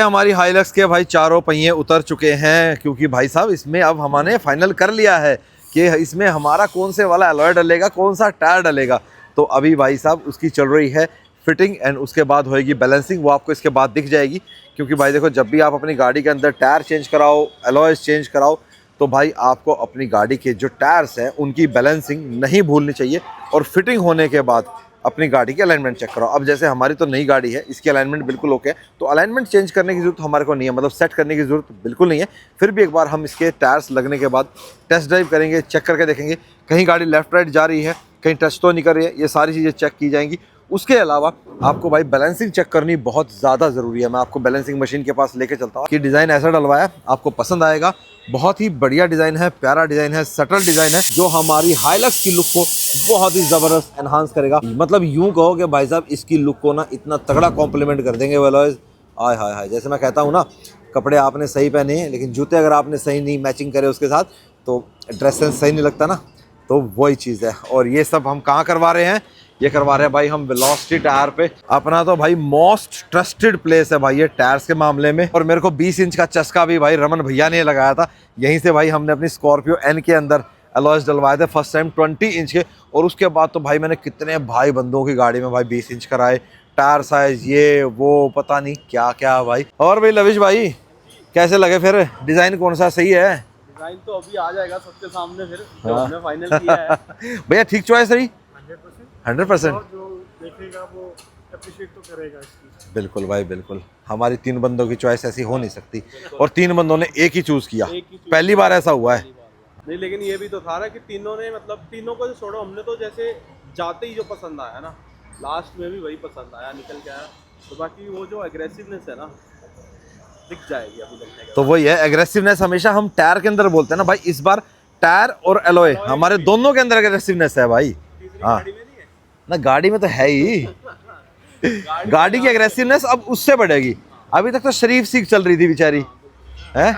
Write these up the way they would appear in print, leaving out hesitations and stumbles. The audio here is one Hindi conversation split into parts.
हमारी हाइलक्स के भाई चारों पहिए उतर चुके हैं, क्योंकि भाई साहब इसमें अब हमने फाइनल कर लिया है कि इसमें हमारा कौन से वाला अलॉय डलेगा, कौन सा टायर डलेगा। तो अभी भाई साहब उसकी चल रही है फिटिंग एंड उसके बाद होएगी बैलेंसिंग। वो आपको इसके बाद दिख जाएगी, क्योंकि भाई देखो जब भी आप अपनी गाड़ी के अंदर टायर चेंज कराओ, अलॉयज चेंज कराओ, तो भाई आपको अपनी गाड़ी के जो टायर्स हैं उनकी बैलेंसिंग नहीं भूलनी चाहिए। और फिटिंग होने के बाद अपनी गाड़ी की अलाइनमेंट चेक करो। अब जैसे हमारी तो नई गाड़ी है, इसकी अलाइनमेंट बिल्कुल ओके है, तो अलाइनमेंट चेंज करने की ज़रूरत हमारे को नहीं है, मतलब सेट करने की ज़रूरत बिल्कुल नहीं है। फिर भी एक बार हम इसके टायर्स लगने के बाद टेस्ट ड्राइव करेंगे, चेक करके देखेंगे कहीं गाड़ी लेफ्ट राइट जा रही है, कहीं टच तो नहीं कर रही है, ये सारी चीज़ें चेक की जाएंगी। उसके अलावा आपको भाई बैलेंसिंग चेक करनी बहुत ज़्यादा ज़रूरी है। मैं आपको बैलेंसिंग मशीन के पास लेके चलता हूँ कि डिज़ाइन ऐसा डलवाया, आपको पसंद आएगा। बहुत ही बढ़िया डिज़ाइन है, प्यारा डिज़ाइन है, सटल डिज़ाइन है, जो हमारी हाइलक्स की लुक को बहुत ही ज़बरदस्त एनहांस करेगा। मतलब यूँ कहो कि भाई साहब इसकी लुक को ना इतना तगड़ा कॉम्प्लीमेंट कर देंगे अलॉयज, आय हाय हाय। जैसे मैं कहता हूँ ना, कपड़े आपने सही पहने हैं लेकिन जूते अगर आपने सही नहीं मैचिंग करे उसके साथ, तो ड्रेस सेंस सही नहीं लगता ना, तो वही चीज़ है। और ये सब हम कहाँ करवा रहे हैं? ये करवा रहे हैं भाई हम वेलोसिटी टायर पे। अपना तो भाई मोस्ट ट्रस्टेड प्लेस है भाई ये टायर्स के मामले में। और मेरे को 20 इंच का चस्का भी भाई रमन भैया ने लगाया था, यहीं से भाई हमने अपनी स्कॉर्पियो एन के अंदर अलॉयज डलवाए थे फर्स्ट टाइम 20 इंच के। और उसके बाद तो भाई मैंने कितने भाई बंदों की गाड़ी में भाई 20 इंच कराए, टायर साइज ये वो पता नहीं क्या क्या भाई। और भाई लविश भाई कैसे लगे फिर? डिज़ाइन कौन सा सही है? डिजाइन तो अभी आ जाएगा सबके सामने फिर जो हमने फाइनल किया है। भैया ठीक चॉइस रही 100%। जो देखेगा वो अप्रिशिएट तो करेगा इसकी। बिल्कुल भाई बिल्कुल, हमारी 3 बंदों की चॉइस ऐसी हो नहीं सकती, और 3 बंदों ने एक ही चूज किया। पहली बार ऐसा हुआ है। नहीं लेकिन ये भी तो था ना कि तीनों ने, मतलब तीनों को छोड़ो, हमने तो जैसे जाते ही जो पसंद आया ना, लास्ट में भी वही पसंद आया, निकल के आया। तो बाकी वो जो एग्रेसिवनेस है ना, दिख जाएगी अभी लगने के। तो वही है एग्रेसिवनेस, हमेशा हम टायर के अंदर बोलते हैं ना भाई, इस बार टायर और एलॉय हमारे दोनों के अंदर एग्रेसिवनेस है भाई। हाँ ना, गाड़ी में तो है ही गाड़ी की एग्रेसिवनेस अब उससे बढ़ेगी। अभी तक तो शरीफ सीख चल रही थी बेचारी है।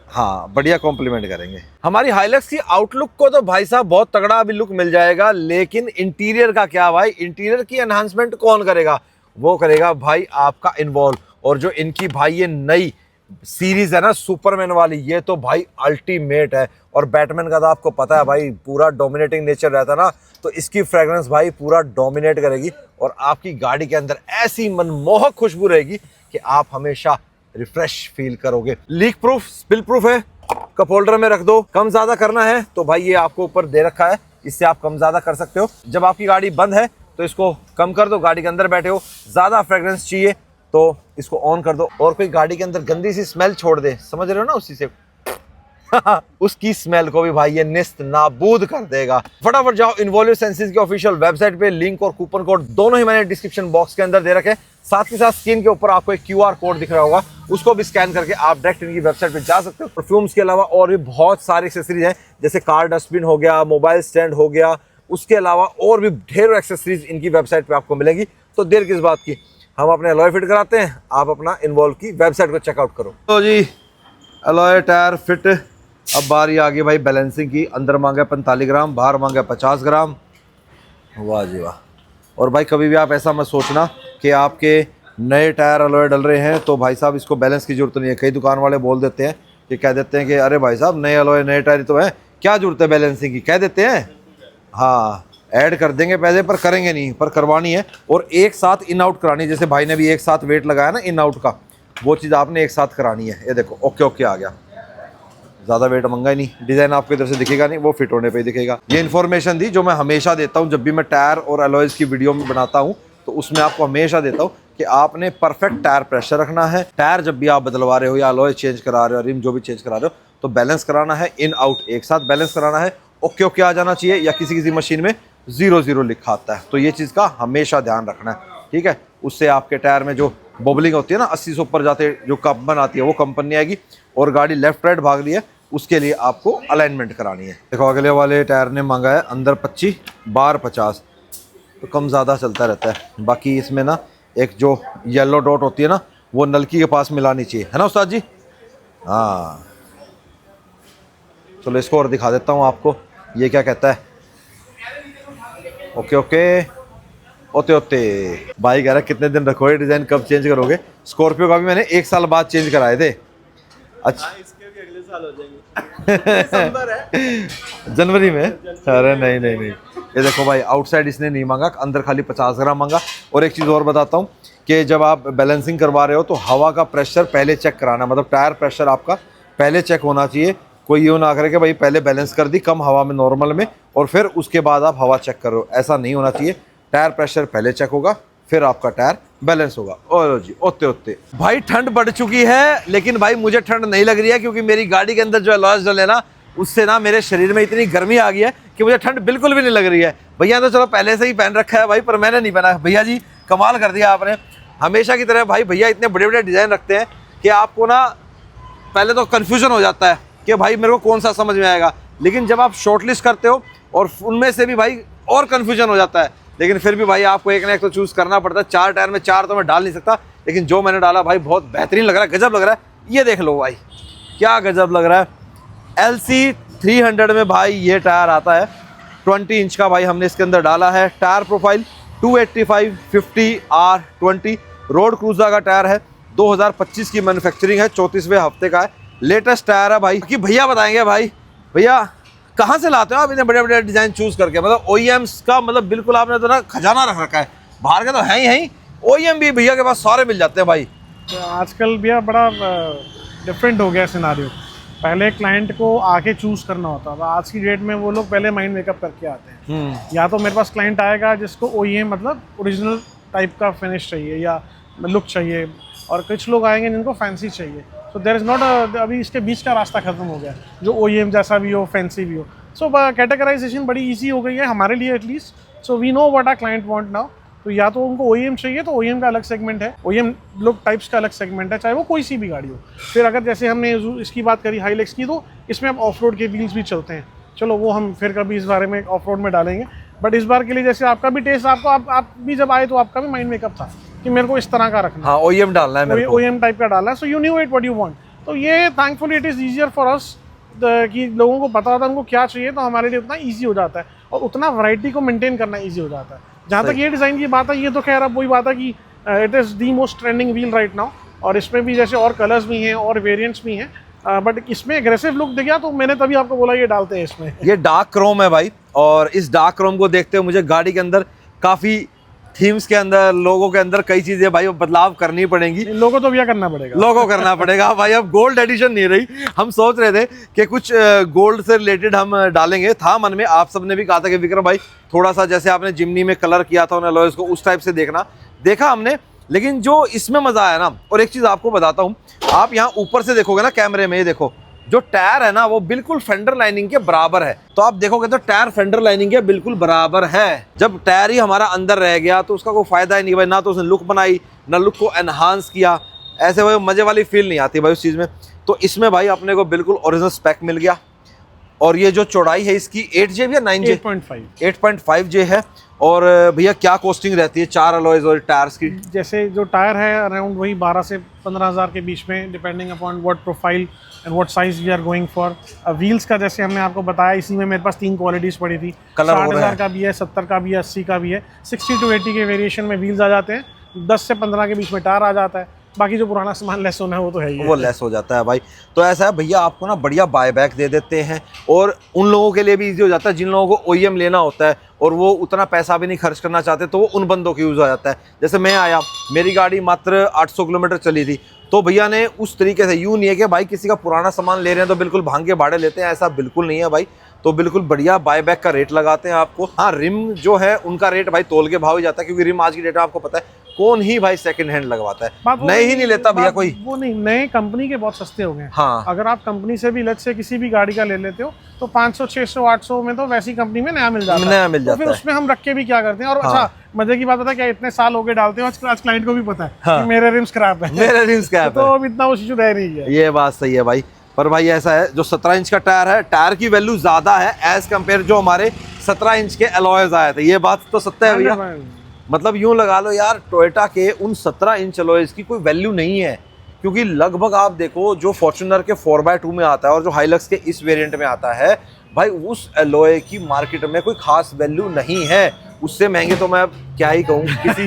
हाँ बढ़िया कॉम्प्लीमेंट करेंगे। हमारी हाइलक्स की आउटलुक को तो भाई साहब बहुत तगड़ा अभी लुक मिल जाएगा, लेकिन इंटीरियर का क्या भाई? इंटीरियर की एनहांसमेंट कौन करेगा? वो करेगा भाई आपका इन्वॉल्व। और जो इनकी भाई ये नई सीरीज है ना सुपरमैन वाली, ये तो भाई अल्टीमेट है। और बैटमैन का तो आपको पता है भाई पूरा डोमिनेटिंग नेचर रहता है ना, तो इसकी फ्रेग्रेंस भाई पूरा डोमिनेट करेगी और आपकी गाड़ी के अंदर ऐसी मनमोहक खुशबू रहेगी कि आप हमेशा रिफ्रेश फील करोगे। लीक प्रूफ, स्पिल प्रूफ है, कप होल्डर में रख दो। कम ज्यादा करना है तो भाई ये आपको ऊपर दे रखा है, इससे आप कम ज्यादा कर सकते हो। जब आपकी गाड़ी बंद है तो इसको कम कर दो, गाड़ी के अंदर बैठे हो ज्यादा फ्रेग्रेंस चाहिए तो इसको ऑन कर दो। और कोई गाड़ी के अंदर गंदी सी स्मेल छोड़ दे, समझ रहे हो ना, उसी से उसकी स्मेल को भी भाई ये निस्त नाबूद कर देगा। फटाफट जाओ इन्वॉल्व सेंसेस की ऑफिशियल वेबसाइट पे, लिंक और कूपन कोड दोनों ही मैंने डिस्क्रिप्शन बॉक्स के अंदर दे रखे। साथ के साथ स्क्रीन के ऊपर आपको एक QR कोड दिख रहा होगा, उसको भी स्कैन करके आप डायरेक्ट इनकी वेबसाइट पे जा सकते हो। परफ्यूम्स के अलावा और भी बहुत सारी एक्सेसरीज हैं, जैसे कार डस्टबिन हो गया, मोबाइल स्टैंड हो गया, उसके अलावा और भी ढेरों एक्सेसरीज इनकी वेबसाइट पे आपको मिलेंगी। तो देर किस बात की, हम अपने अलॉय फिट कराते हैं, आप अपना इन्वॉल्व की वेबसाइट को चेकआउट करो। तो जी अलॉय टायर फिट। अब बारी आ गई भाई बैलेंसिंग की। अंदर मांगे 45 ग्राम, बाहर मांगे 50 ग्राम। वाह जी वाह। और भाई कभी भी आप ऐसा मत सोचना कि आपके नए टायर अलॉय डल रहे हैं तो भाई साहब इसको बैलेंस की जरूरत नहीं है। कई दुकान वाले बोल देते हैं कि कह देते हैं कि अरे भाई साहब नए अलॉय नए टायर तो है, क्या जरूरत है बैलेंसिंग की, कह देते हैं। हाँ ऐड कर देंगे पैसे, पर करेंगे नहीं, पर करवानी है। और एक साथ इन आउट करानी है, जैसे भाई ने भी एक साथ वेट लगाया ना इन आउट का, वो चीज़ आपने एक साथ करानी है। ये देखो ओके ओके आ गया, ज़्यादा वेट मंगा ही नहीं, डिज़ाइन आपको इधर से दिखेगा नहीं, वो फिट होने पे ही दिखेगा। ये इन्फॉर्मेशन दी जो मैं हमेशा देता हूँ जब भी मैं टायर और अलॉयज़ की वीडियो में बनाता हूँ, तो उसमें आपको हमेशा देता हूँ कि आपने परफेक्ट टायर प्रेशर रखना है। टायर जब भी आप बदलवा रहे हो या अलॉय चेंज करा रहे हो, रिम जो भी चेंज करा रहे हो, तो बैलेंस कराना है, इन आउट एक साथ बैलेंस कराना है। ओके ओके आ जाना चाहिए, या किसी किसी मशीन में 0-0 लिखा आता है, तो ये चीज़ का हमेशा ध्यान रखना है, ठीक है। उससे आपके टायर में जो बबलिंग होती है ना 80 से ऊपर जाते जो कंपन आती है वो कंपन नहीं आएगी। और गाड़ी लेफ्ट राइट भाग रही है, उसके लिए आपको अलाइनमेंट करानी है। देखो अगले वाले टायर ने मांगा है अंदर 25 बाहर 50, तो कम ज़्यादा चलता रहता है। बाकी इसमें ना एक जो येलो डॉट होती है ना, वो नलकी के पास मिलानी चाहिए, है ना उस्ताद जी? हाँ चलो इसको और दिखा देता हूँ आपको, ये क्या कहता है। ओके ओके ओते ओते भाई कह रहा है कितने दिन रखोगे डिजाइन, कब चेंज करोगे? स्कॉर्पियो का भी मैंने 1 साल बाद चेंज कराए थे। अच्छा इसके भी अगले साल हो जाएंगे। दिसंबर है, जनवरी में? अरे नहीं नहीं नहीं, ये देखो भाई आउटसाइड इसने नहीं मांगा, अंदर खाली 50 ग्राम मांगा। और एक चीज़ और बताता हूँ कि जब आप बैलेंसिंग करवा रहे हो तो हवा का प्रेशर पहले चेक कराना, मतलब टायर प्रेशर आपका पहले चेक होना चाहिए। कोई यूँ ना करे कि भाई पहले बैलेंस कर दी कम हवा में नॉर्मल में और फिर उसके बाद आप हवा चेक करो, ऐसा नहीं होना चाहिए। टायर प्रेशर पहले चेक होगा फिर आपका टायर बैलेंस होगा। और जी ओते ओते भाई ठंड बढ़ चुकी है, लेकिन भाई मुझे ठंड नहीं लग रही है क्योंकि मेरी गाड़ी के अंदर जो अलॉयज डले ना उससे ना मेरे शरीर में इतनी गर्मी आ गई है कि मुझे ठंड बिल्कुल भी नहीं लग रही है। भैया तो चलो पहले से ही पहन रखा है भाई, पर मैंने नहीं पहना। भैया जी कमाल कर दिया आपने, हमेशा की तरह भाई भैया इतने बड़े बड़े डिज़ाइन रखते हैं कि आपको ना पहले तो कन्फ्यूजन हो जाता है कि भाई मेरे को कौन सा समझ में आएगा, लेकिन जब आप शॉर्टलिस्ट करते हो और उनमें से भी भाई और कन्फ्यूजन हो जाता है, लेकिन फिर भी भाई आपको एक ना एक तो चूज़ करना पड़ता है। 4 टायर में 4 तो मैं डाल नहीं सकता, लेकिन जो मैंने डाला भाई बहुत बेहतरीन लग रहा है, गजब लग रहा है। ये देख लो भाई क्या गजब लग रहा है। LC 300 में भाई ये टायर आता है 20 इंच का भाई हमने इसके अंदर डाला है। Tyre profile 285 50 R20 road cruiser का टायर है, 2025 की मैन्युफैक्चरिंग है, 34वें हफ्ते का है, लेटेस्ट टायर है भाई। कि भैया बताएंगे भाई भैया कहाँ से लाते हो आप इतने बड़े बड़े डिजाइन चूज करके, मतलब OEMs का मतलब बिल्कुल आपने तो ना खजाना रख रखा है, बाहर के तो है ही OEM भी भैया के पास सारे मिल जाते हैं भाई। तो आजकल भैया बड़ा डिफरेंट हो गया सिनारियो। पहले क्लाइंट को आके चूज़ करना होता था, आज की डेट में वो लोग पहले माइंड मेकअप करके आते हैं। या तो मेरे पास क्लाइंट आएगा जिसको OEM मतलब ओरिजिनल टाइप का फिनिश चाहिए या लुक चाहिए, और कुछ लोग आएंगे जिनको फैंसी चाहिए। सो देयर इज़ नॉट अभी इसके बीच का रास्ता खत्म हो गया, जो OEM जैसा भी हो फैंसी भी हो। सो कैटेगराइजेशन बड़ी ईजी हो गई है हमारे लिए at least. So we know what our client want now. तो या तो उनको OEM चाहिए तो OEM का अलग सेगमेंट है, OEM लुक टाइप्स का अलग सेगमेंट है, चाहे वो कोई सी भी गाड़ी हो। फिर अगर जैसे हमने इसकी बात करी हाईलेक्स की, तो इसमें अब ऑफ रोड के व्हील्स भी चलते हैं। चलो वो हम फिर कभी इस बारे में ऑफ रोड में डालेंगे, बट इस बार के लिए जैसे आपका भी टेस्ट, आपको आप भी जब आए तो आपका भी माइंड मेकअप था कि मेरे को इस तरह का रखना, हाँ OEM डालना है मेरे को, OEM टाइप का डालना है। So you knew it what you want. तो ये thankfully it is easier for us कि लोगों को पता होता है उनको क्या चाहिए, तो हमारे लिए उतना ईजी हो जाता है और उतना वैरायटी को मेंटेन करना ईजी हो जाता है। जहाँ तक ये डिज़ाइन की बात है, ये तो खैर अब वही बात है कि it is the most trending wheel right now, और इसमें भी जैसे और कलर्स भी हैं और वेरिएंट्स भी हैं, बट इसमें एग्रेसिव लुक दिख गया तो मैंने तभी आपको बोला ये डालते हैं इसमें। ये डार्क क्रोम है भाई, और इस डार्क क्रोम को देखते हुए मुझे गाड़ी के अंदर काफ़ी थीम्स के अंदर लोगों के अंदर कई चीज़ें भाई बदलाव करनी पड़ेंगी। लोगों तो भैया करना पड़ेगा, लोगों करना पड़ेगा भाई। अब गोल्ड एडिशन नहीं रही, हम सोच रहे थे कि कुछ गोल्ड से रिलेटेड हम डालेंगे, था मन में। आप सबने भी कहा था कि विक्रम भाई थोड़ा सा जैसे आपने जिमनी में कलर किया था उन अलॉयज को उस टाइप से देखा हमने, लेकिन जो इसमें मज़ा आया ना, और एक चीज़ आपको बताता हूँ, आप यहाँ ऊपर से देखोगे ना कैमरे में, ये देखो जो टायर है ना वो बिल्कुल फेंडर लाइनिंग के बराबर है। तो आप देखोगे तो टायर फेंडर लाइनिंग के बिल्कुल बराबर है। जब टायर ही हमारा अंदर रह गया तो उसका कोई फायदा ही नहीं भाई, ना तो उसने लुक बनाई ना लुक को एनहांस किया, ऐसे भाई मजे वाली फील नहीं आती भाई उस चीज़ में। तो इसमें भाई अपने को बिल्कुल ओरिजिनल स्पेक मिल गया, और ये जो चौड़ाई है इसकी 8J या 9J? 8.5J है। और भैया क्या कॉस्टिंग रहती है 4 अलॉयज और टायर्स की? जैसे जो टायर है अराउंड वही 12 से 15 हज़ार के बीच में, depending upon what profile and what size we are going for. Wheels का जैसे हमने आपको बताया, इसी में मेरे पास 3 क्वालिटीज़ पड़ी थी, 60,000 का भी है, 70 का भी है, 80 का भी है। 60 to 80 के वेरिएशन में व्हील्स आ जाते हैं, 10 से 15 के बीच में टायर आ जाता है, बाकी जो पुराना सामान लेस होना है वो तो है ही, वो लेस हो जाता है भाई। तो ऐसा है भैया आपको ना बढ़िया बायबैक दे देते हैं, और उन लोगों के लिए भी इजी हो जाता है जिन लोगों को OEM लेना होता है और वो उतना पैसा भी नहीं खर्च करना चाहते, तो वो उन बंदों की यूज़ हो जाता है। जैसे मैं आया, मेरी गाड़ी मात्र 800 किलोमीटर चली थी, तो भैया ने उस तरीके से, यूँ नहीं है कि भाई किसी का पुराना सामान ले रहे हैं तो बिल्कुल भांग के भाड़े लेते हैं, ऐसा बिल्कुल नहीं है भाई। तो बिल्कुल बढ़िया बायबैक का रेट लगाते हैं आपको। हाँ रिम जो है उनका रेट भाई तोल के भाव ही जाता है, क्योंकि रिम आज की डेट में आपको पता है कौन ही भाई सेकंड हैंड लगवाता है, नए ही नहीं लेता भैया कोई। वो नहीं, नए कंपनी के बहुत सस्ते हो गए। हाँ, अगर आप कंपनी से भी लग से किसी भी गाड़ी का ले लेते हो तो 500 600 800 में तो वैसी कंपनी में नया मिल जाता है। तो फिर उसमें हम रख के भी क्या करते हैं। और अच्छा मजे की बात पता है क्या, इतने साल हो गए डालते हो, आज क्लाइंट को भी पता है कि मेरे रिम्स खराब है, मेरे रिम्स खराब है, तो अब इतना वो इशू रह नहीं है। ये बात सही है भाई। पर भाई ऐसा है, जो 17 इंच का टायर है, टायर की वैल्यू ज्यादा है एज कम्पेयर जो हमारे 17 इंच के अलॉयज आए थे, ये बात तो सत्य है भैया। मतलब यूं लगा लो यार, टोयोटा के उन 17 इंच अलॉयज की कोई वैल्यू नहीं है, क्योंकि लगभग आप देखो जो फॉर्च्यूनर के 4x2 में आता है और जो हाइलक्स के इस वेरिएंट में आता है भाई, उस अलॉय की मार्केट में कोई खास वैल्यू नहीं है। उससे महंगे तो मैं अब क्या ही कहूँ किसी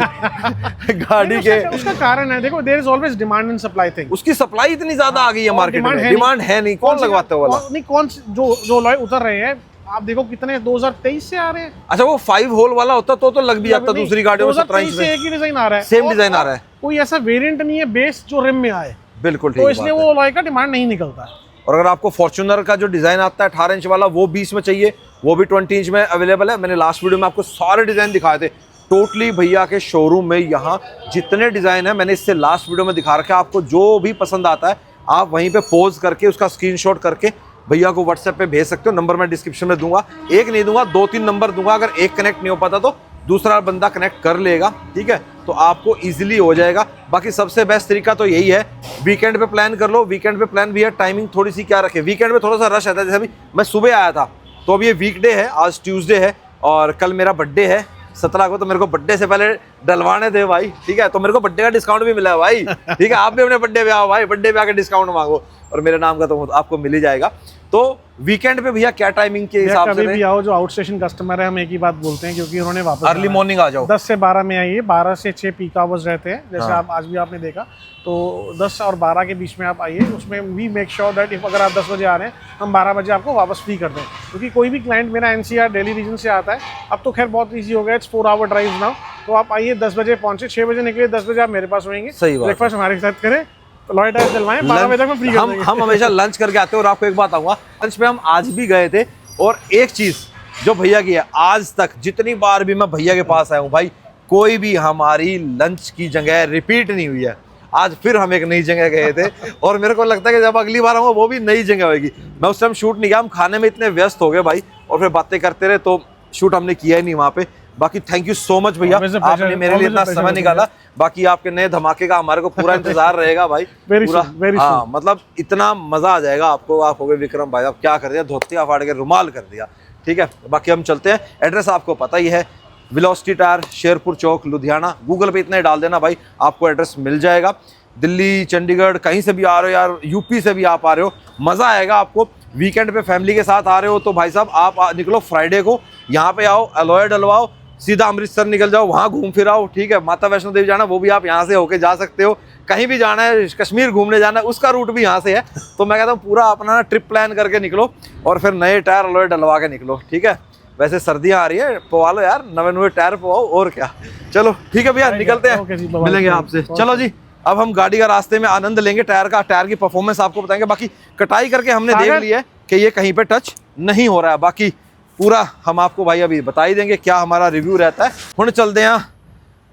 गाड़ी के। उसका कारण है, देखो there is always demand and supply thing. उसकी सप्लाई इतनी ज्यादा आ गई है मार्केट में, demand डिमांड है नहीं, कौन लगवाता है वाला? नहीं, कौन जो अलॉय उतर रहे हैं आप देखो कितने 2023 से आ रहे हैं। अच्छा वो 5 होल वाला होता तो लग भी जाता दूसरी गाड़ियों में 17 इंच से में। एक ही डिजाइन आ रहा है, सेम डिजाइन आ रहा है, कोई ऐसा वेरिएंट नहीं है बेस जो रिम में आए, बिल्कुल ठीक तो बात इसलिए है। वो अलॉय का डिमांड नहीं निकलता है। और अगर आपको फॉर्च्यूनर का जो डिजाइन आता है 18 इंच वाला वो 20 में चाहिए, वो भी 20 इंच में अवेलेबल है। मैंने लास्ट वीडियो में आपको सारे डिजाइन दिखाए थे टोटली भैया के शोरूम में। यहाँ जितने डिजाइन है मैंने इससे लास्ट वीडियो में दिखा रखा है। आपको जो भी पसंद आता है आप वहीं पे पोज करके उसका स्क्रीनशॉट करके भैया को व्हाट्सएप पे भेज सकते हो। नंबर मैं डिस्क्रिप्शन में दूंगा, एक नहीं दूंगा 2-3 नंबर दूंगा। अगर एक कनेक्ट नहीं हो पाता तो दूसरा बंदा कनेक्ट कर लेगा, ठीक है, तो आपको इजीली हो जाएगा। बाकी सबसे बेस्ट तरीका तो यही है, वीकेंड पे प्लान कर लो। वीकेंड पे प्लान भी है, टाइमिंग थोड़ी सी क्या रखे, वीकेंड में थोड़ा सा रश रहता है। जैसे अभी मैं सुबह आया था तो अब ये वीकडे है, आज ट्यूसडे है और कल मेरा बर्थडे है 17 को, तो मेरे को बर्थडे से पहले डलवाने थे भाई, ठीक है, तो मेरे को बर्थडे का डिस्काउंट भी मिला है भाई, ठीक है। आप भी अपने बर्थडे पे आओ भाई, बर्थडे पे आके डिस्काउंट मांगो और मेरे नाम का तो आपको मिल ही जाएगा। तो वीकेंड पे भैया क्या टाइमिंग के हिसाब से? कभी भी आओ, जो आउट स्टेशन कस्टमर है हम एक ही बात बोलते हैं, क्योंकि उन्होंने वापस अर्ली मॉर्निंग आ जाओ, 10 से 12 में आइए। 12 से 6 पीक आवर्स रहते हैं, जैसे हाँ। आप आज भी आपने देखा, तो 10 और 12 के बीच में आप आइए। उसमें we make sure that if अगर आप 10 बजे आ रहे हैं हम 12 बजे आपको वापस फ्री कर दें, क्योंकि कोई भी क्लाइंट मेरा एनसीआर दिल्ली रीजन से आता है, अब तो खैर बहुत ईजी हो गया, इट्स 4 आवर ड्राइव नाउ। तो आप आइए 10 बजे पहुंचे, 6 बजे निकले, 10 बजे आप मेरे पास होंगे, सही बात, ब्रेकफास्ट हमारे साथ करें, लॉय टाइप दिलवाएं, 12 बजे तक मैं फ्री कर देंगे। हम हमेशा लंच करके आते हैं। और आपको एक बात आऊंगा, लंच पे हम आज भी गए थे और एक चीज जो भैया की है, आज तक जितनी बार भी मैं भैया के पास आया हूँ भाई, कोई भी हमारी लंच की जगह रिपीट नहीं हुई है। आज फिर हम एक नई जगह गए थे और मेरे को लगता है कि जब अगली बार आऊंगा वो भी नई जगह होगी। मैं उस टाइम शूट नहीं किया, हम खाने में इतने व्यस्त हो गए भाई और फिर बातें करते रहे, तो शूट हमने किया ही नहीं वहाँ पे। बाकी थैंक यू सो मच भैया, आपने मेरे लिए इतना समय निकाला। बाकी आपके नए धमाके का हमारे को पूरा इंतजार रहेगा भाई, पूरा। हाँ मतलब इतना मजा आ जाएगा आपको, आप हो गए विक्रम भाई, आप क्या कर दिया, धोतिया फाड़ के रुमाल कर दिया, ठीक है। बाकी हम चलते हैं, एड्रेस आपको पता ही है, वेलोसिटी टायर, शेरपुर चौक, लुधियाना। गूगल पे इतना ही डाल देना भाई, आपको एड्रेस मिल जाएगा। दिल्ली, चंडीगढ़, कहीं से भी आ रहे हो यार, यूपी से भी आप आ रहे हो, मज़ा आएगा आपको। वीकेंड पे फैमिली के साथ आ रहे हो तो भाई साहब आप निकलो फ्राइडे को, यहाँ पे आओ, अलॉय डलवाओ, सीधा अमृतसर निकल जाओ, वहाँ घूम फिर आओ, ठीक है। माता वैष्णो देवी जाना वो भी आप यहाँ से होके जा सकते हो, कहीं भी जाना है, कश्मीर घूमने जाना है उसका रूट भी यहाँ से है। तो मैं कहता हूँ पूरा अपना ट्रिप प्लान करके निकलो और फिर नए टायर अलॉय डलवा के निकलो, ठीक है। वैसे सर्दियाँ आ रही है, पवा लो यार, नवे टायर पवाओ, और क्या। चलो ठीक है भैया, निकलते हैं, मिलेंगे आपसे। चलो जी, अब हम गाड़ी का रास्ते में आनंद लेंगे, टायर की परफॉर्मेंस आपको बताएंगे। बाकी कटाई करके हमने देख लिया है कि ये कहीं पे टच नहीं हो रहा है, बाकी पूरा हम आपको भाई अभी बता ही देंगे क्या हमारा रिव्यू रहता है। हम चलते हैं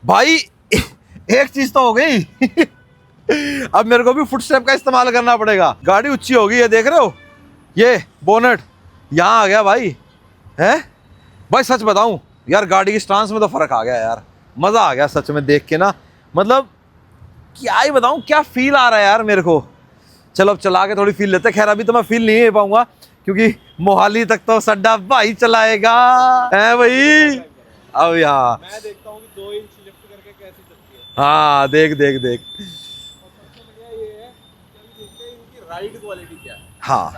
भाई, एक चीज तो हो गई अब मेरे को भी फुटस्टेप का इस्तेमाल करना पड़ेगा। गाड़ी ऊंची हो गई है, देख रहे हो, ये बोनट यहाँ आ गया भाई, है भाई। सच बताऊं यार, गाड़ी की स्टांस में तो फर्क आ गया यार, मजा आ गया सच में देख के ना, मतलब क्या ही बताऊं, क्या फील आ रहा है यार मेरे को। चलो अब चला के थोड़ी फील लेते हैं। खैर अभी तो मैं फील नहीं ले पाऊंगा क्योंकि मोहाली तक तो सड्डा भाई चलाएगा, है भाई। अब यहाँ मैं देखता हूँ कि 2 इंच लिफ्ट करके कैसी चलती है। हाँ देख देख देख, सबसे बढ़िया ये है कि अभी देखते हैं इनकी राइड क्वालिटी क्या है। हाँ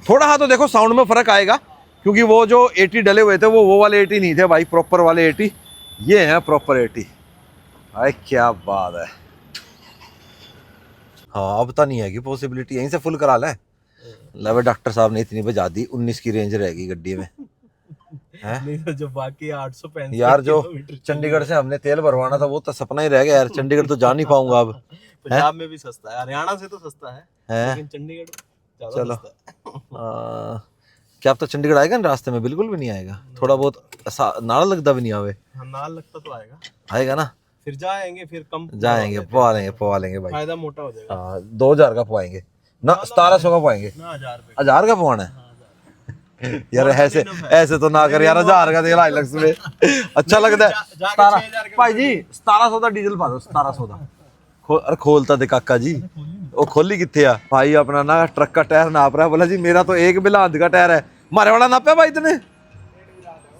थोड़ा हाँ तो देखो साउंड में फर्क आएगा, क्योंकि वो जो 80 डले हुए थे वो वाले 80 नहीं थे भाई, प्रॉपर वाले 80 ये हैं, प्रॉपर 80 भाई। क्या बात है। हाँ अब तो नहीं है कि पॉसिबिलिटी यहीं से फुल करा लें। लवे डॉक्टर साहब ने इतनी बजा दी, 19 की रेंज रहेगी गड्डी में है। नहीं तो जो बाकी 865 यार जो चंडीगढ़ से हमने तेल भरवाना था वो तो सपना ही रह गया यार, चंडीगढ़ तो जा नहीं पाऊंगा अब। पंजाब में भी सस्ता है, हरियाणा से तो सस्ता है, लेकिन चंडीगढ़ ज्यादा चलो सस्ता है। क्या अब तो चंडीगढ़ आएगा ना? रास्ते में बिल्कुल भी नहीं आएगा, थोड़ा बहुत नाला लगता भी नहीं आवे। हाँ, नाल लगता तो आएगा, आएगा ना, फिर जाएंगे, फिर कम जाएंगे, पवा लेंगे भाई, फायदा मोटा हो जाएगा। हाँ 2000 का पवाएंगे ना, 1700 का पवाएंगे ना 1000 रुपए 1000 का पवाना है यार। ऐसे तो ना कर यार, 1000 का तेल हाइलक्स में अच्छा लगता है भाई जी। 1700 का डीजल पा दो, 1700 का। अरे खोलता दे काका जी, वो खोली कितने आ भाई। अपना ना ट्रक का टायर नाप रहा है, बोला जी मेरा तो 1 बिलांद का टायर है, मारे वाला नापा भाई इतने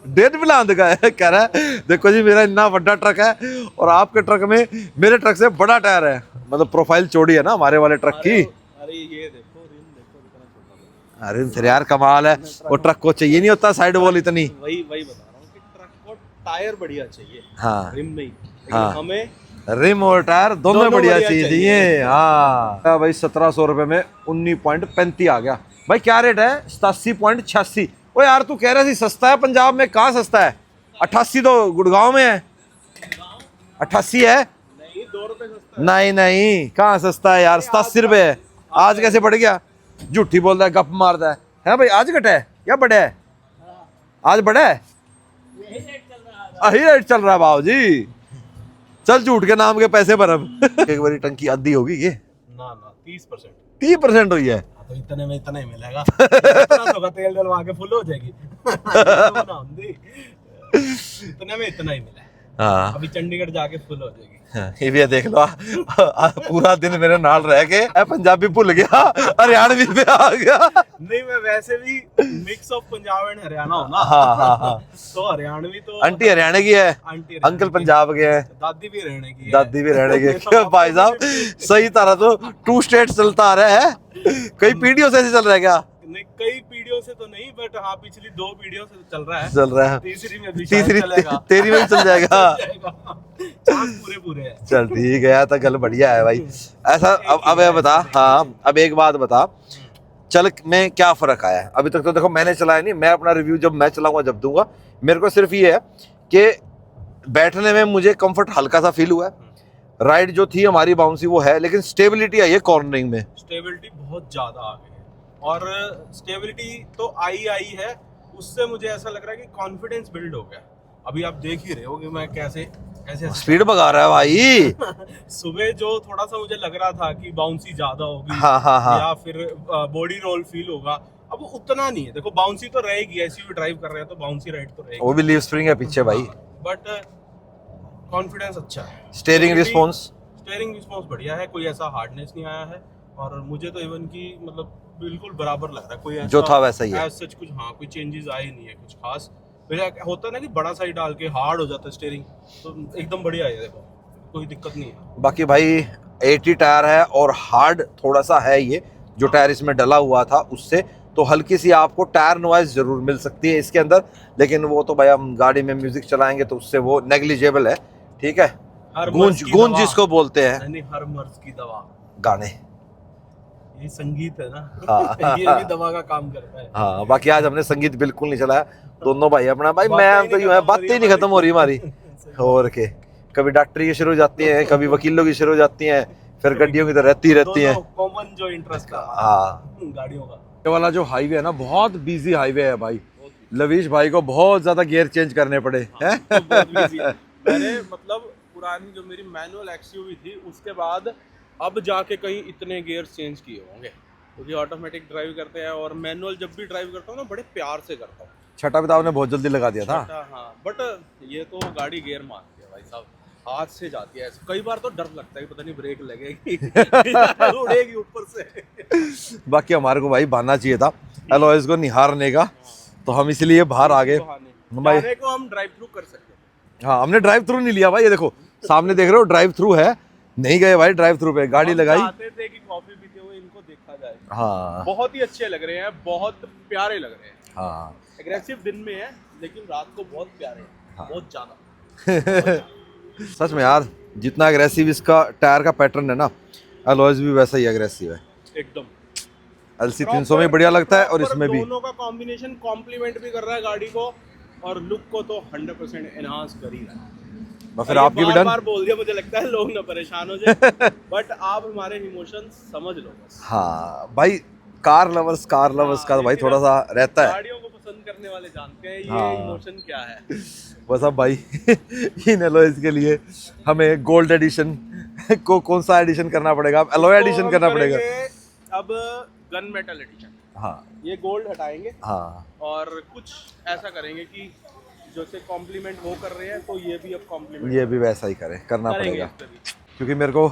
1.5 बिलांद का है। कह रहा है देखो जी मेरा इतना बड़ा ट्रक है और आपके ट्रक में मेरे ट्रक से बड़ा टायर है, मतलब प्रोफाइल चौड़ी है ना हमारे वाले ट्रक की। अरे ये देखो रिम देखो कितना छोटा है। अरे फिर यार कमाल है, वो ट्रक को चाहिए नहीं होता साइड वॉल इतनी। वही बता रहा हूँ कि ट्रक को टायर बढ़िया चाहिए, हाँ रिम नहीं, लेकिन हाँ। हमें रिम और टायर दोनों दोनों बढ़िया बढ़िया चीज चाहिए। चाहिए। हाँ भाई 1700 रुपए में 19.35 आ गया भाई। क्या रेट है? 87.86। ओ यार तू कह रहा थी सस्ता है पंजाब में, कहाँ सस्ता है? 88 तो गुड़गांव में है, 88 है। नहीं, 2 रुपए सस्ता नहीं नहीं, कहाँ सस्ता है यार, 87 रुपए है। आज कैसे बढ़ गया? झूठी बोलता है, गप मारता है भाई। आज घटा है या बढ़ा है? आज बढ़ा है, यही रेट चल रहा है भाव जी। चल झूठ के नाम के पैसे भर अब। एक बारी टंकी आधी होगी ये, ना 30%। 30% हुई है। तो इतने में इतना ही मिलेगा। इतना तो तेल डलवा के फुल हो जाएगी। इतने में इतना ही मिला है। हाँ अभी चंडीगढ़ जाके फुल हो जाएगी। ये भी है, देख लो। पूरा दिन मेरे नाल रह के पंजाबी भूल गया, हरियाणवी पे आ गया। नहीं, मैं वैसे भी mix of Punjab and Haryana हूँ ना। हाँ हाँ हाँ। तो हरियाणवी तो आंटी हरियाणा की है, आंटी अंकल पंजाब के हैं, दादी भी हरियाणा की है, दादी भी हरियाणा के। क्यों भाई साहब, सही तरह तो 2 स्टेट चलता आ रहा है। कई पीढ़ियों से ऐसे चल रहा है क्या? नहीं, कई पीढ़ियों से तो नहीं, बट हाँ पिछली 2 पीढ़ियों से तो चल रहा है। चल रहा है। तीसरी में भी शायद तीसरी चलेगा। तेरी में भी चल जाएगा। चांस पूरे है। चल ठीक है यार, तो गल बढ़िया है भाई। ऐसा अब ये बता, हाँ अब एक बात बता, चल में क्या फर्क आया है? अभी तक तो देखो मैंने चलाया नहीं, मैं अपना रिव्यू जब मैं चलाऊंगा जब दूंगा। मेरे को सिर्फ ये है कि बैठने में मुझे कंफर्ट हल्का सा फील हुआ है। राइड जो थी हमारी बाउंसी वो है, लेकिन स्टेबिलिटी आई है कॉर्नरिंग में। स्टेबिलिटी बहुत ज्यादा आ गई है, और स्टेबिलिटी तो आई है, उससे मुझे ऐसा लग रहा है कि कॉन्फिडेंस बिल्ड हो गया। अभी आप देख ही रहे हो कि मैं कैसे स्पीड भगा रहा है भाई। सुबह जो थोड़ा सा मुझे लग रहा था कि बाउंसी ज्यादा होगी, हाँ हाँ हाँ। या फिर बॉडी रोल फील होगा, अब वो उतना नहीं है। देखो बाउंसी तो रहेगी, एसयूवी ड्राइव कर रहे हैं तो बाउंसी राइड तो रहेगी, वो भी लीव स्प्रिंग है पीछे भाई। बट कॉन्फिडेंस अच्छा है। स्टीयरिंग रिस्पॉन्स बढ़िया है, कोई ऐसा हार्डनेस नहीं आया है, और मुझे तो इवन की मतलब बिल्कुल बराबर लग रहा है। कोई जो था वैसा ही है। सच कुछ हाँ कोई चेंजेस आए नहीं है कुछ खास। मेरा होता है ना कि बड़ा साइज डाल के हार्ड हो जाता है स्टीयरिंग, तो एकदम बढ़िया है। देखो कोई दिक्कत नहीं है। बाकी भाई 80 टायर है और हार्ड थोड़ा सा है ये, जो टायर इसमें डला हुआ था उससे तो हल्की सी आपको टायर नॉइज जरूर मिल सकती है इसके अंदर, लेकिन वो तो भाई हम गाड़ी में म्यूजिक चलाएंगे तो उससे वो नेग्लिजिबल है। ठीक है, गूंज जिसको बोलते हैं, नहीं हर मर्ज की दवा गाने। ये संगीत है ना। हाँ। ये भी दवा का काम करता है। हाँ बाकी आज हमने संगीत बिल्कुल नहीं चलाया, दोनों भाई अपना भाई। मैं तो यूं है, बातें ही नहीं खत्म हो रही हमारी। और के कभी डॉक्टरी की शुरू हो जाती है, कभी वकीलों की शुरू हो जाती है, फिर गड्डियों की तो रहती है। कॉमन जो इंटरेस्ट का हाँ गाड़ियों का। ये वाला जो हाईवे है ना, बहुत बिजी हाईवे है भाई। लवीश भाई को बहुत ज्यादा गियर चेंज करने पड़े हैं। मैंने मतलब पुरानी जो मेरी मैनुअल एक्सयूवी थी उसके बाद अब जाके कहीं इतने गियर चेंज किए होंगे, क्योंकि ऑटोमेटिक ड्राइव करते हैं, और मैनुअल जब भी ड्राइव करता हूँ ना बड़े प्यार से करता हूँ। छठा भी तो आपने बहुत जल्दी लगा दिया था। हाँ, बट ये तो गाड़ी गियर मारती है भाई साहब, हाथ से जाती है। कई बार तो डर लगता है कि पता नहीं ब्रेक लगेगी, उड़ेगी ऊपर से। बाकी हमारे को भाई बहाना चाहिए था एलॉयज को निहारने का, तो हम इसलिए बाहर आ गए भाई। जाने को हम ड्राइव थ्रू कर सकते हैं। हाँ हमने ड्राइव थ्रू नहीं लिया भाई, ये देखो सामने देख रहे हो ड्राइव थ्रू है, नहीं गए भाई ड्राइव थ्रू पे, गाड़ी लगाई। चाहते थे कि कॉफी पीते हुए इनको देखा जाए। हाँ बहुत ही अच्छे लग रहे हैं, बहुत प्यारे लग रहे हैं। हाँ एग्रेसिव दिन में है लेकिन रात को बहुत प्यारे हैं। हाँ। बहुत ज्यादा। सच में यार, जितना एग्रेसिव इसका टायर का पैटर्न है ना, एलॉयज भी वैसा ही एग्रेसिव है एकदम। LC 300 में बढ़िया लगता है, और इसमें भी दोनों का कॉम्बिनेशन कॉम्प्लीमेंट भी कर रहा है गाड़ी को, और लुक को तो 100% एनहांस कर ही रहा है। फिर आपकी भी डन। बार बोल दिया, मुझे लगता है लोग ना परेशान हो जाए, बट आप हमारे इमोशंस समझ लो बस। हाँ भाई, कार लवर्स का तो भाई थोड़ा सा रहता है। गाड़ियों को पसंद करने वाले जानते हैं ये हाँ। इमोशन क्या है। बस अब भाई इन एलॉयज के लिए हमें गोल्ड एडिशन को कौन सा एडिशन करना पड़ेगा? अब एलॉय एडिशन करना पड़ेगा। अब गन मेटल एडिशन। हाँ ये गोल्ड हटाएंगे, हाँ, और कुछ ऐसा करेंगे कि जैसे कॉम्प्लीमेंट वो कर रहे हैं तो ये भी अब कॉम्प्लीमेंट ये भी वैसा ही करना करेंगे पड़ेगा। इस पे भी। क्योंकि मेरे को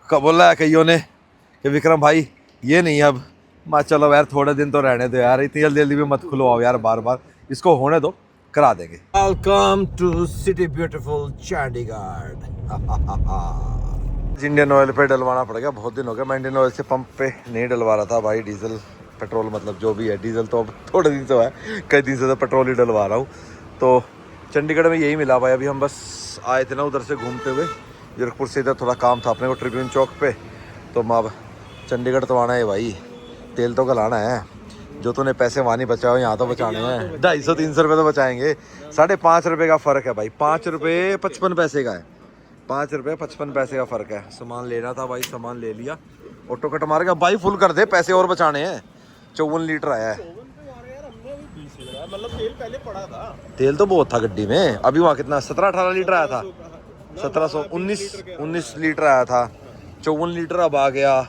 कब बोला है कईयों ने कि विक्रम भाई ये नहीं, अब मैं चलो यार थोड़े दिन तो रहने दो यार, इतनी जल्दी जल्दी भी मत खुलवाओ यार, बार बार इसको होने दो, करा देंगे। Welcome to city beautiful Chandigarh. Indian oil पे डलवाना पड़ेगा, बहुत दिन हो गया मैं इंडियन ऑयल से पंप पे नहीं डलवा रहा था भाई। डीजल पेट्रोल मतलब जो भी है, डीजल तो अब थोड़े दिन से है, कई दिन से तो पेट्रोल ही डलवा रहा हूँ। तो चंडीगढ़ में यही मिला भाई। अभी हम बस आए थे ना उधर से घूमते हुए, जीरकपुर से इधर थोड़ा काम था अपने को ट्रिब्यून चौक पे, तो अब चंडीगढ़ तो आना है भाई, तेल तो गलाना है। जो तूने पैसे वहाँ नहीं बचाओ यहाँ तो बचाने हैं। 250-300 रुपये तो बचाएंगे। 5.5 रुपये का फ़र्क है भाई, 5 रुपये 55 पैसे का है, 5 रुपये 55 पैसे का फ़र्क है। सामान लेना था भाई, सामान ले लिया, ऑटो कट मार के भाई फुल कर दे, पैसे और बचाने हैं। 54 लीटर आया है। मतलब तेल पहले पड़ा था, तेल तो बहुत था गड्डी में। अभी वहाँ कितना 17-18 लीटर आया था, 1719 लीटर आया था, 54 लीटर अब आ गया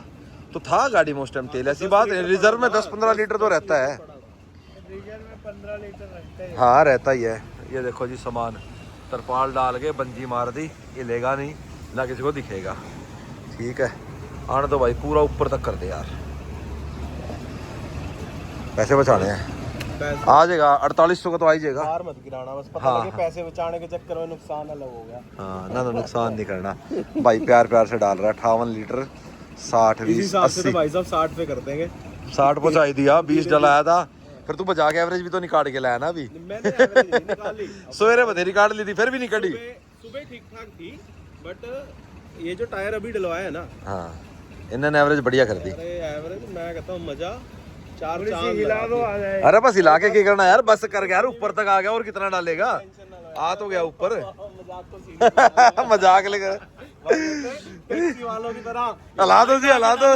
तो था गाड़ी में उस टाइम तेल। ऐसी बात है, रिजर्व में 10-15 लीटर तो रहता है। रिजर्व में 15 लीटर रहता है। हाँ रहता ही है। ये देखो जी सामान तरपाल डाल के बंजी मार दी, ये लेगा नहीं ना किसी को दिखेगा। ठीक है आने तो भाई, पूरा ऊपर तक कर दे यार, पैसे बचाने हैं। आ जाएगा 4800 का तो आ ही जाएगा। बाहर मत गिराना बस, पता हाँ, लगे पैसे बचाने के चक्कर में नुकसान अलग हो गया। हाँ ना नुकसान नहीं करना भाई, प्यार प्यार से डाल रहा है। 58 लीटर 60 20 80 भाई साहब 60 पे कर देंगे। 60 पहुंचा दिया, 20 डलाया था। फिर तू बजा के एवरेज भी तो निकाल के लाया ना अभी। मैंने एवरेज नहीं निकाली। सवेरे बतेरी काट ली थी फिर भी नहीं कटी। सुबह ठीक ठाक थी, बट ये जो टायर अभी डलवाया है ना, हाँ इन्होंने एवरेज बढ़िया कर दी। अरे एवरेज मैं कहता हूँ मजा, 4 हिला दो आ जाए। अरे बस हिला के क्या करना यार, बस कर गया यार, ऊपर तक आ गया और कितना डालेगा, आ तो गया ऊपर। मजाक तो सीन मजाक लेकर टैक्सी वालों की तरह हला दो जी, हला दो।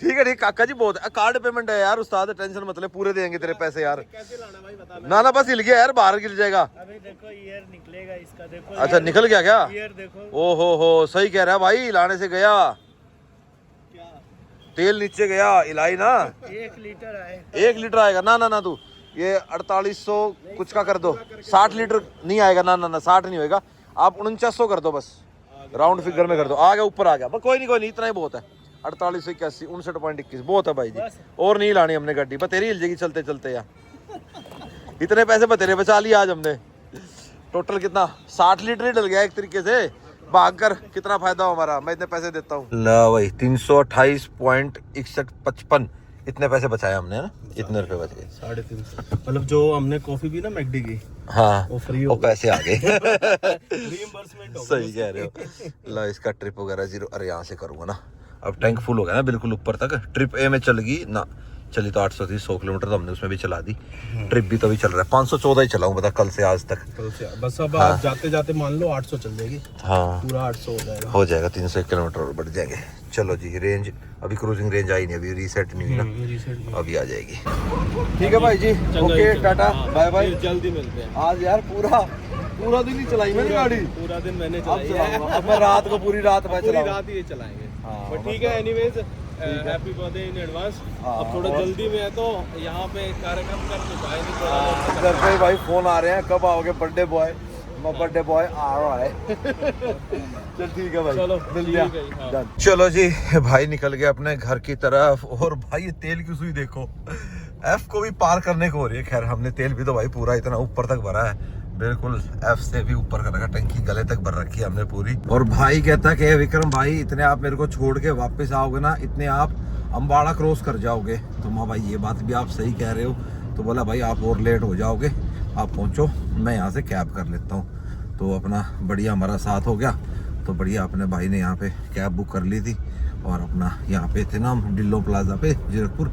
ठीक है काका जी, बहुत कार्ड पेमेंट है यार उस्ताद, टेंशन मत ले, पूरे देंगे तेरे पैसे यार। कैसे लाना भाई बता। ना ना बस हिल गया यार, बाहर गिर जाएगा। अभी देखो ईयर निकलेगा इसका, देखो अच्छा निकल गया क्या? ईयर देखो। ओ हो सही कह रहा है भाई, लाने से गया तेल नीचे गया, इलाई ना 1 लीटर आए। 1 लीटर आएगा ना ना ना, तू ये 4800 कुछ का कर दो, 60 लीटर नहीं आएगा ना ना ना, 60 नहीं होएगा, आप 4900 कर दो बस, राउंड फिगर में कर दो। आ गया ऊपर आ गया, बस कोई नहीं इतना ही बहुत है। 4881 59.21 बहुत है भाई जी, और नहीं लानी हमने गाड़ी, बस तेरी हिल जाएगी चलते चलते यार। इतने पैसे बतेरे बचा लिए आज हमने। टोटल कितना 60 लीटर ही डल गया एक तरीके से, भाग कर कितना फायदा हो हमारा, मैं इतने पैसे देता हूँ। ला भाई 328.6155 इतने पैसे बचाए हमने ना, इतने रुपए बच गए। 350 मतलब जो हमने कॉफी पी ना मैकडी की, हाँ वो फ्री वो पैसे आ गए। रिइंबर्समेंट हो सही कह रहे हो। ला इसका ट्रिप वगैरह 0, अरे यहाँ से करूँगा ना, अब टैंक फुल हो गया ना बिल्कुल ऊपर तक। ट्रिप ए में चल गई ना, चली तो 800 थी, 100 किलोमीटर तो हमने उसमें भी चला दी। ट्रिप भी तो अभी चल रहा है, 514 ही चलाऊँ बता कल से आज तक। कल से बस अब आप जाते जाते मान लो 800 चल जाएगी। हाँ पूरा 800 हो जाएगा 301 किलोमीटर और बढ़ जाएंगे। चलो जी रेंज, अभी क्रूजिंग रेंज आई नहीं, अभी रीसेट नहीं हुई ना, अभी आ जाएगी। ठीक है भाई जी, ओके टाटा बाय बाय, जल्दी मिलते हैं। आज यार पूरा दिन ही चलाई मैंने गाड़ी, पूरा दिन मैंने अब चलाई है। चलाऊंगा, अब मैं रात को पूरी रात मैं पूरी चलाऊंगा। रात ही ये चलाएंगे। हाँ, बट ठीक है, anyways happy birthday in advance. अब थोड़ा जल्दी में है तो यहाँ पे कार्यक्रम कर तो पाए नहीं, घर पे भाई फोन आ रहे हैं, कब आओगे बर्थडे बॉय, मैं बर्थडे बॉय आ रहा है। चल ठीक है भाई, चलो मिल गया। ठीक है, हाँ। चलो जी भाई निकल गए अपने घर की तरफ, और भाई ये तेल की सुई देखो, एफ को भी पार करने को हो रही है। खैर हमने तेल भी तो भाई पूरा इतना ऊपर तक भरा है, बिल्कुल एफ से भी ऊपर कर रखा, टंकी गले तक भर रखी है हमने पूरी। और भाई कहता कि विक्रम भाई इतने आप मेरे को छोड़ के वापस आओगे ना, इतने आप अम्बाड़ा क्रॉस कर जाओगे। तो माँ भाई ये बात भी आप सही कह रहे हो। तो बोला भाई आप और लेट हो जाओगे, आप पहुँचो, मैं यहाँ से कैब कर लेता हूँ। तो अपना बढ़िया हमारा साथ हो गया, तो बढ़िया अपने भाई ने यहाँ पे कैब बुक कर ली थी, और अपना यहाँ पे थे ना हम डिल्लो प्लाजा पे जीरकपुर,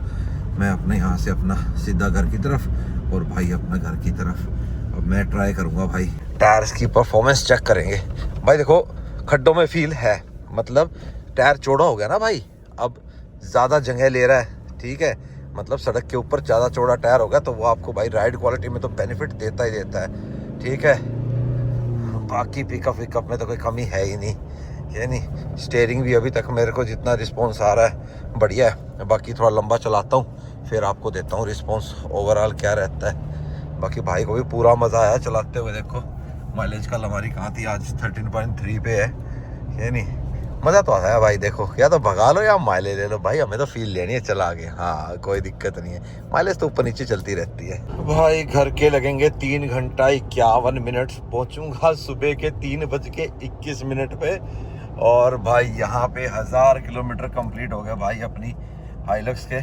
मैं अपने यहाँ से अपना सीधा घर की तरफ, और भाई अपना घर की तरफ। अब मैं ट्राई करूँगा भाई, टायर्स की परफॉर्मेंस चेक करेंगे भाई। देखो खड्डों में फील है, मतलब टायर चौड़ा हो गया ना भाई, अब ज़्यादा जगह ले रहा है। ठीक है, मतलब सड़क के ऊपर ज़्यादा चौड़ा टायर होगा तो वो आपको भाई राइड क्वालिटी में तो बेनिफिट देता ही देता है। ठीक है, बाकी पिकअप में तो कोई कमी है ही नहीं, है नहीं। स्टीयरिंग भी अभी तक मेरे को जितना रिस्पॉन्स आ रहा है बढ़िया है। बाकी थोड़ा लंबा चलाता हूँ फिर आपको देता हूँ रिस्पॉन्स ओवरऑल क्या रहता है। बाकी भाई को भी पूरा मज़ा आया चलाते हुए। देखो माइलेज का हमारी कहाँ थी, आज 13.3 पे है नहीं। मज़ा तो आता है भाई, देखो या तो भगा लो या माइलेज ले लो भाई, हमें तो फील लेनी है चला के। हाँ कोई दिक्कत नहीं है, माइलेज तो ऊपर नीचे चलती रहती है। भाई घर के लगेंगे 3 घंटा 51 मिनट, पहुँचूँगा सुबह के 3:21 पे। और भाई यहाँ पे 1000 किलोमीटर कंप्लीट हो गया भाई अपनी हाइलक्स के।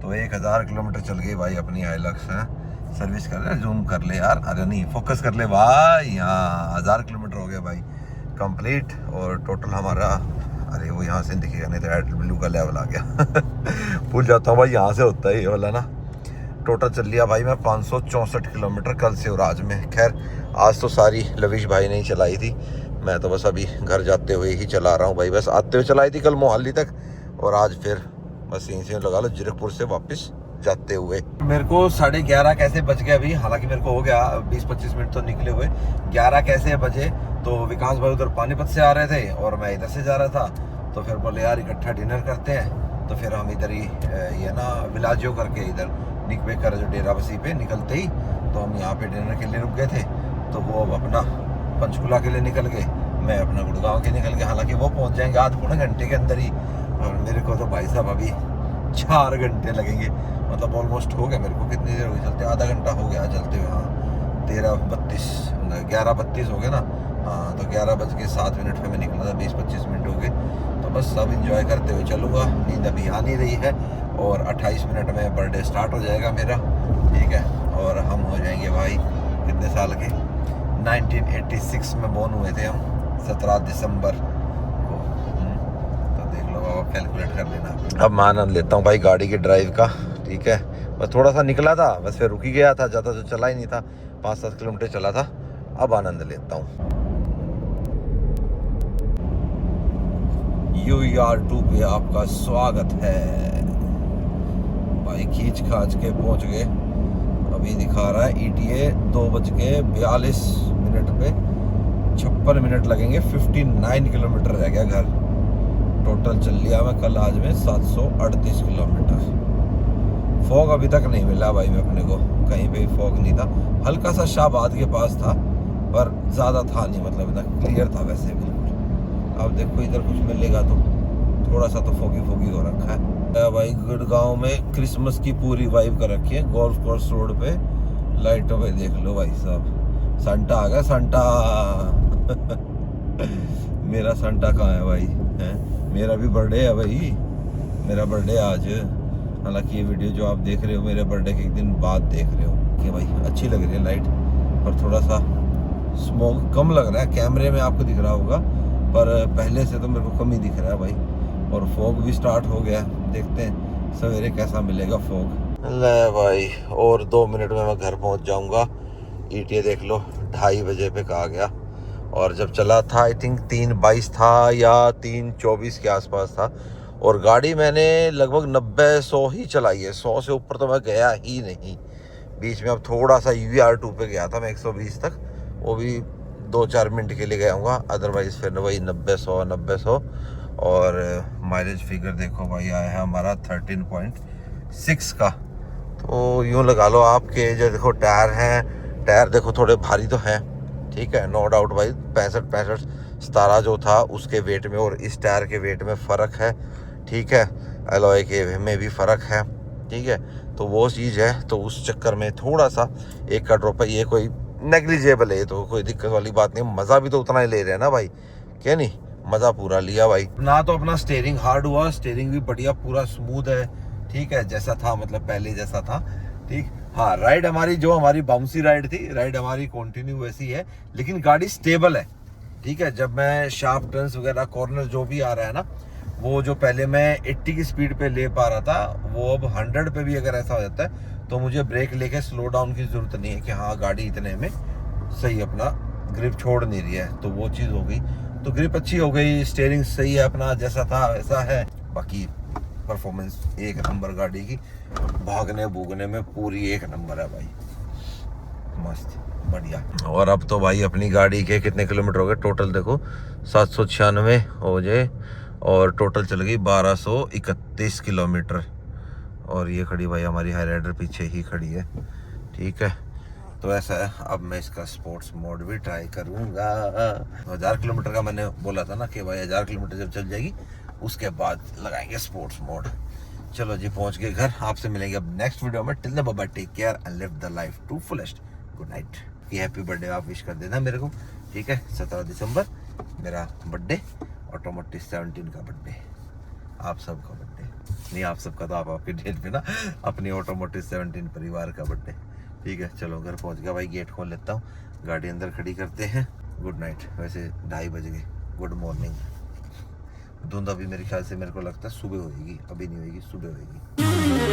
तो 1000 किलोमीटर चल गई भाई अपनी हाइलक्स है। सर्विस कर ले, जूम कर ले यार, अरे नहीं फोकस कर ले भाई। हाँ 1000 किलोमीटर हो गया भाई कंप्लीट। और टोटल हमारा, अरे वो यहाँ से दिखेगा नहीं तो एड ब्लू का लेवल आ गया भूल जाता हूँ भाई, यहाँ से होता है ये वाला ना। टोटल चल लिया भाई मैं 564 किलोमीटर कल से और आज में। खैर आज तो सारी लविश भाई ने ही चलाई थी, मैं तो बस अभी घर जाते हुए ही चला रहा हूँ भाई। बस आते हुए चलाई थी कल मोहाली तक, और आज फिर बस यहीं से लगा लो जीरकपुर से वापस जाते हुए। मेरे को 11:30 कैसे बज गए अभी, हालांकि मेरे को हो गया 20-25 मिनट तो निकले हुए। 11 कैसे बजे तो विकास भाई उधर पानीपत से आ रहे थे और मैं इधर से जा रहा था, तो फिर बोले यार इकट्ठा डिनर करते हैं। तो फिर हम इधर ही ये ना विलाजियो करके इधर निक बेकर जो डेरा बसी पे निकलते ही तो हम यहाँ पे डिनर के लिए रुक गए थे। तो वो अब अपना पंचकुला के लिए निकल गए, मैं अपना गुड़गांव के निकल गया। हालांकि वो पहुँच जाएंगे आध पौने घंटे के अंदर ही, और मेरे को तो भाई साहब अभी 4 घंटे लगेंगे। मतलब ऑलमोस्ट हो गया मेरे को, कितनी देर हुई चलते, आधा घंटा हो गया चलते हुए। हाँ 11:32 हो गया ना। हाँ तो 11:07 पे मैं निकला था, 20-25 मिनट हो गए। तो बस सब इंजॉय करते हुए चलूँगा, नींद अभी आ नहीं रही है। और 28 मिनट में बर्थडे स्टार्ट हो जाएगा मेरा, ठीक है। और हम हो जाएंगे भाई कितने साल के, 1986 में बोर्न हुए थे हम, 17 दिसंबर को। तो देख लो बाबा, कैलकुलेट कर लेना। अब मैं आनंद लेता हूँ भाई गाड़ी के ड्राइव का, ठीक है। बस थोड़ा सा निकला था, बस फिर रुक ही गया था, ज़्यादा तो चला ही नहीं था, 5-7 किलोमीटर चला था। अब आनंद लेता हूँ। UR2 पे आपका स्वागत है भाई। खींच खाच के पहुंच गए। अभी दिखा रहा है ETA 2:42 पे 56 मिनट लगेंगे। 59 किलोमीटर रह गया घर। टोटल चल लिया मैं कल आज में 738 किलोमीटर। फॉग अभी तक नहीं मिला भाई मैं अपने को, कहीं पे फॉग नहीं था। हल्का सा शाहबाद के पास था पर ज़्यादा था नहीं, मतलब इतना क्लियर था वैसे बिल्कुल। अब देखो इधर कुछ मिलेगा तो, थोड़ा सा तो फोगी फोगी हो रखा है भाई। गुड़गांव में क्रिसमस की पूरी वाइब कर रखी है। गोल्फ कोर्स रोड पे लाइटों पे देख लो भाई साहब, सांता आ गया सांता मेरा सांता कहाँ है भाई, है? मेरा भी बर्थडे है भाई, मेरा बर्थडे आज। हालांकि ये वीडियो जो आप देख रहे हो मेरे बर्थडे के एक दिन बाद देख रहे हो कि भाई अच्छी लग रही है लाइट, पर थोड़ा सा स्मोक कम लग रहा है। कैमरे में आपको दिख रहा होगा पर पहले से तो मेरे को कम ही दिख रहा है भाई। और फॉग भी स्टार्ट हो गया, देखते हैं सवेरे कैसा मिलेगा फॉग। ले भाई और 2 मिनट में मैं घर पहुंच जाऊंगा। ETA देख लो 2:30 बजे पे कहा गया, और जब चला था आई थिंक 3:22 था या 3:24 के आसपास था। और गाड़ी मैंने लगभग 90-100 ही चलाई है, 100 से ऊपर तो मैं गया ही नहीं। बीच में अब थोड़ा सा UR2 पे गया था मैं 120 तक, वो भी 2-4 मिनट के लिए गया हूँगा। अदरवाइज़ फिर वही 90-100। और माइलेज फिगर देखो भाई आया है हमारा 13.6 का। तो यूँ लगा लो आपके जो देखो टायर हैं, टायर देखो थोड़े भारी तो हैं, ठीक है, नो डाउट भाई। 65-17 जो था उसके वेट में और इस टायर के वेट में फ़र्क है, ठीक है। एलॉय के में भी फ़र्क है, ठीक है। तो वो चीज़ है, तो उस चक्कर में थोड़ा सा एक का ड्रॉप है, ये कोई नेग्लिजेबल है, तो कोई दिक्कत वाली बात नहीं। मज़ा भी तो उतना ही ले रहे हैं ना भाई, क्या नहीं, मज़ा पूरा लिया भाई ना। तो अपना स्टीयरिंग हार्ड हुआ, स्टीयरिंग भी बढ़िया पूरा स्मूथ है, ठीक है, जैसा था मतलब पहले जैसा था, ठीक। हाँ राइड हमारी जो हमारी बाउंसी राइड थी, राइड हमारी कंटिन्यू वैसी है, लेकिन गाड़ी स्टेबल है, ठीक है। जब मैं शार्प टर्न्स वगैरह कॉर्नर जो भी आ रहा है ना, वो जो पहले मैं 80 की स्पीड पे ले पा रहा था, वो अब 100 पे भी अगर ऐसा हो जाता है तो मुझे ब्रेक लेके स्लो डाउन की ज़रूरत नहीं है कि हाँ गाड़ी इतने में सही अपना ग्रिप छोड़ नहीं रही है। तो वो चीज़ हो गई, तो ग्रिप अच्छी हो गई, स्टीयरिंग सही है, अपना जैसा था वैसा है। बाकी परफॉर्मेंस एक नंबर गाड़ी की, भागने भूगने में पूरी एक नंबर है भाई, मस्त बढ़िया। और अब तो भाई अपनी गाड़ी के कितने किलोमीटर हो गए टोटल देखो, 796 हो जाए, और टोटल चल गई 1231 किलोमीटर। और ये खड़ी भाई हमारी हाईराइडर पीछे ही खड़ी है, ठीक है। तो ऐसा है, अब मैं इसका स्पोर्ट्स मोड भी ट्राई करूँगा। 1000 किलोमीटर का मैंने बोला था ना कि भाई 1000 किलोमीटर जब चल जाएगी उसके बाद लगाएंगे स्पोर्ट्स मोड। चलो जी पहुँच गए घर, आपसे मिलेंगे अब नेक्स्ट वीडियो में। Till then bye bye, take care and live the life to fullest. Good night. ये हैप्पी बर्थडे आप विश कर देना मेरे को, ठीक है। 17 दिसंबर मेरा बर्थडे, ऑटोमोटिव 17 का बर्थडे, आप सबका बर्थडे नहीं, आप सबका तो आप आपके डेट पे ना, अपनी ऑटोमोटिव 17 परिवार का बर्थडे, ठीक है चलो घर पहुंच गया भाई, गेट खोल लेता हूँ, गाड़ी अंदर खड़ी करते हैं। गुड नाइट, वैसे 2:30 बज गए, गुड मॉर्निंग। धुंध अभी मेरे ख्याल से मेरे को लगता है सुबह होएगी, अभी नहीं होएगी, सुबह होएगी।